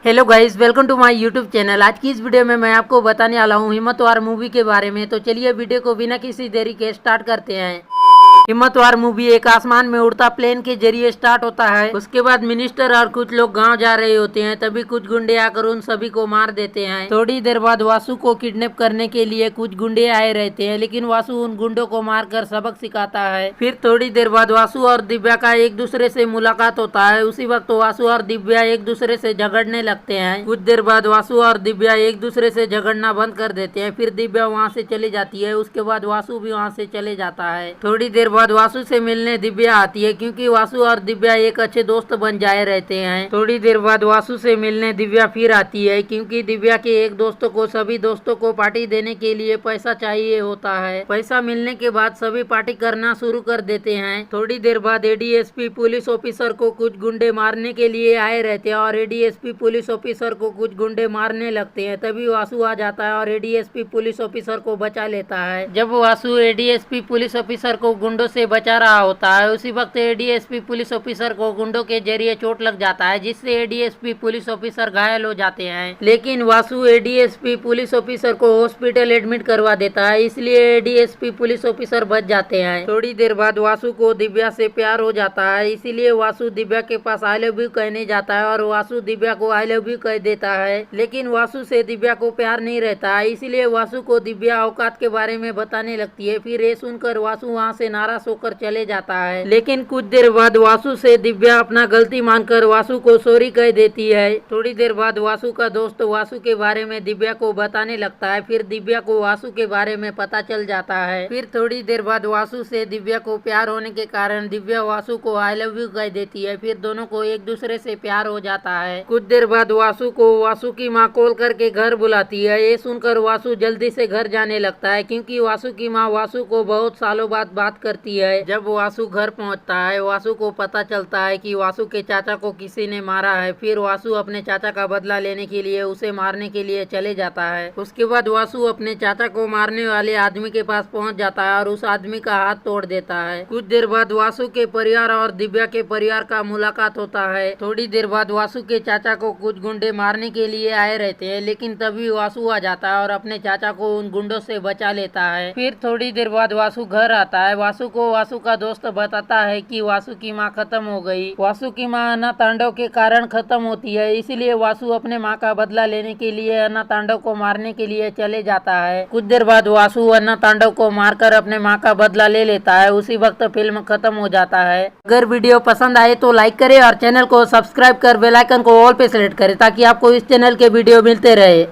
Hello guys, welcome to my YouTube channel. आज की इस वीडियो में मैं आपको बताने वाला हूँ हिम्मत वार मूवी के बारे में। तो चलिए वीडियो को बिना किसी देरी के स्टार्ट करते हैं। हिम्मत वार मूवी एक आसमान में उड़ता प्लेन के जरिए स्टार्ट होता है। उसके बाद मिनिस्टर और कुछ लोग गांव जा रहे होते हैं, तभी कुछ गुंडे आकर उन सभी को मार देते हैं। थोड़ी देर बाद वासु को किडनैप करने के लिए कुछ गुंडे आए रहते हैं, लेकिन वासु उन गुंडों को मारकर सबक सिखाता है। फिर थोड़ी देर बाद वासु और दिव्या का एक दूसरे से मुलाकात होता है। उसी वक्त वासु और दिव्या एक दूसरे से झगड़ने लगते हैं। कुछ देर बाद वासु और दिव्या एक दूसरे से झगड़ना बंद कर देते हैं। फिर दिव्या वहाँ से चली जाती है। उसके बाद वासु भी वहाँ से चले जाता है। थोड़ी देर बाद वासु से मिलने दिव्या आती है, क्योंकि वासु और दिव्या एक अच्छे दोस्त बन जाए रहते हैं। थोड़ी देर बाद वासु से मिलने दिव्या फिर आती है, क्योंकि दिव्या के एक दोस्त को सभी दोस्तों को पार्टी देने के लिए पैसा चाहिए होता है। पैसा मिलने के बाद सभी पार्टी करना शुरू कर देते हैं। थोड़ी देर बाद एडीएसपी पुलिस ऑफिसर को कुछ गुंडे मारने के लिए आए रहते हैं और एडीएसपी पुलिस ऑफिसर को कुछ गुंडे मारने लगते हैं। तभी वासु आ जाता है और एडीएसपी पुलिस ऑफिसर को बचा लेता है। जब वासु एडीएसपी पुलिस ऑफिसर को गुंडों से बचा रहा होता है, उसी वक्त एडीएसपी पुलिस ऑफिसर को गुंडों के जरिए चोट लग जाता है, जिससे एडीएसपी पुलिस ऑफिसर घायल हो जाते हैं। लेकिन वासु एडीएसपी पुलिस ऑफिसर को हॉस्पिटल एडमिट करवा देता है, इसलिए एडीएसपी पुलिस ऑफिसर बच जाते हैं। थोड़ी देर बाद वासु को दिव्या से प्यार हो जाता है, इसीलिए वासु दिव्या के पास आई लव यू कहने जाता है और वासु दिव्या को आई लव यू कह देता है। लेकिन वासु से दिव्या को प्यार नहीं रहता है, इसीलिए वासु को दिव्या औकात के बारे में बताने लगती है। फिर ये सुनकर वासु वहाँ से नाराज होकर चले जाता है। लेकिन कुछ देर बाद वासु से दिव्या अपना गलती मानकर वासु को सॉरी कह देती है। थोड़ी देर बाद वासु का दोस्त वासु के बारे में दिव्या को बताने लगता है। फिर दिव्या को वासु के बारे में पता चल जाता है। फिर थोड़ी देर बाद वासु से दिव्या को प्यार होने के कारण दिव्या वासु को आई लव यू कह देती है। फिर दोनों को एक दूसरे से प्यार हो जाता है। कुछ देर बाद वासु को वासु की माँ कॉल करके घर बुलाती है। ये सुनकर वासु जल्दी से घर जाने लगता है, क्योंकि वासु की माँ वासु को बहुत सालों बाद बात करती है। जब वासु घर पहुंचता है, वासु को पता चलता है कि वासु के चाचा को किसी ने मारा है। फिर वासु अपने चाचा का बदला लेने के लिए उसे मारने के लिए चले जाता है। उसके बाद वासु अपने चाचा को मारने वाले आदमी के पास पहुंच जाता है और उस आदमी का हाथ तोड़ देता है। कुछ देर बाद वासु के परिवार और दिव्या के परिवार का मुलाकात होता है। थोड़ी देर बाद वासु के चाचा को कुछ गुंडे मारने के लिए आए रहते हैं, लेकिन तभी वासु आ जाता है और अपने चाचा को उन गुंडों से बचा लेता है। फिर थोड़ी देर बाद वासु घर आता है। वासु को वासु का दोस्त बताता है कि वासु की माँ खत्म हो गई। वासु की माँ अन्ना तांडव के कारण खत्म होती है, इसीलिए वासु अपने माँ का बदला लेने के लिए अन्ना तांडव को मारने के लिए चले जाता है। कुछ देर बाद वासु अन्ना तांडव को मारकर अपने माँ का बदला ले लेता है। उसी वक्त फिल्म खत्म हो जाता है। अगर वीडियो पसंद आए तो लाइक करें और चैनल को सब्सक्राइब कर बेल आइकन को ऑल पे सेलेक्ट करें, ताकि आपको इस चैनल के वीडियो मिलते रहे।